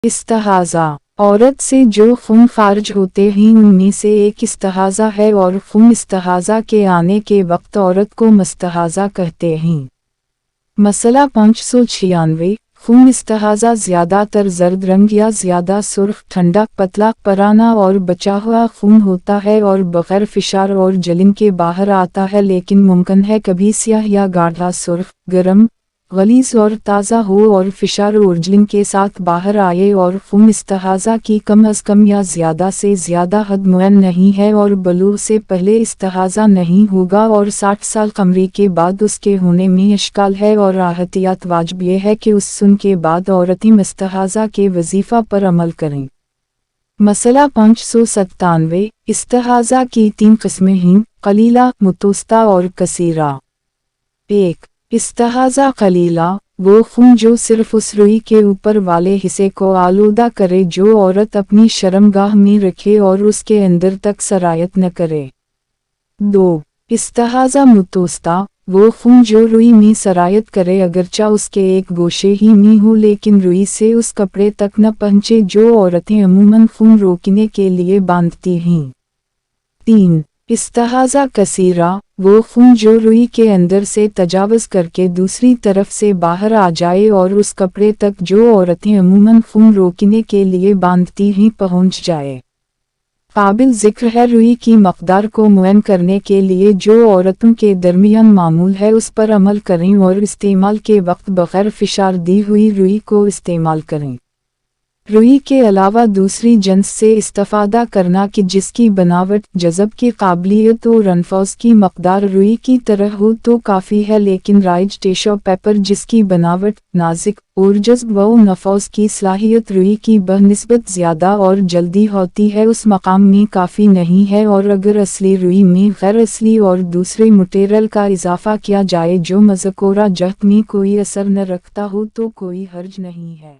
इस्तिहाज़ा, औरत से जो खून खारिज होते ही उनमें से एक इस्तिहाज़ा है और खून इस्तिहाज़ा के आने के वक्त औरत को मुस्तहाज़ा कहते हैं। मसला 596, खून इस्तिहाज़ा ज़्यादातर जर्द रंग या ज़्यादा सुर्ख, ठंडा, पतला, पराना और बचा हुआ खून होता है और बग़ैर फिशार और जलन के बाहर आता है, लेकिन मुमकिन है कभी स्याह या गाढ़ा सुर्ख, गर्म, गलीज़ और ताज़ा हो और फिशार और जलन के साथ बाहर आए। और खून इस्तिहाज़ा की कम अज़ कम या ज़्यादा से ज़्यादा हद मुअय्यन नहीं है और बलूग़ से पहले इस्तिहाज़ा नहीं होगा और 60 साल कमरी के बाद उसके होने में इश्काल है और एहतियात वाजिब ये है कि उस सुन के बाद औरतें इस्तिहाज़ा के वजीफ़ा पर अमल करें। मसला 597, इस्तिहाज़ा की 3 किस्में हैं, कलीला, मुतवस्सिता और कसीरा। 1. इस्तिहाज़ा कलीला, वो खून जो सिर्फ उस रुई के ऊपर वाले हिस्से को आलूदा करे जो औरत अपनी शर्मगाह में रखे और उसके अंदर तक सरायत न करे। 2. इस्तिहाज़ा मुतवस्सिता, वो खून जो रुई में सरायत करे अगरचा उसके एक गोशे ही में हो लेकिन रुई से उस कपड़े तक न पहुँचे जो औरतें अमूमन खून रोकने के लिए बांधती हैं। 3. इस्तिहाज़ा कसीरा, वो खून जो रुई के अंदर से तजावज़ करके दूसरी तरफ से बाहर आ जाए और उस कपड़े तक जो औरतें अमूमन खून रोकने के लिए बांधती हैं पहुँच जाए। काबिल ज़िक्र है रुई की मक़दार को मुअय्यन करने के लिए जो औरतों के दरमियान मामूल है उस पर अमल करें और इस्तेमाल के वक्त बग़ैर फिशार दी हुई रुई को इस्तेमाल करें। रुई के अलावा दूसरी जिन्स से इस्तिफ़ादा करना कि जिसकी बनावट, जज़ब की काबिलियत और अनफोज़ की मक़दार रुई की तरह हो तो काफ़ी है, लेकिन राइज टिश्यू पेपर जिसकी बनावट, नाज़ुक और जज़ब व नफोज़ की सलाहियत रुई की बनिस्बत ज़्यादा और जल्दी होती है उस मकाम में काफ़ी नहीं है। और अगर असली रुई में गैर असली और दूसरे मटेरियल का इजाफ़ा किया जाए जो मज़कूरा जहत में कोई असर न रखता हो तो कोई हर्ज नहीं है।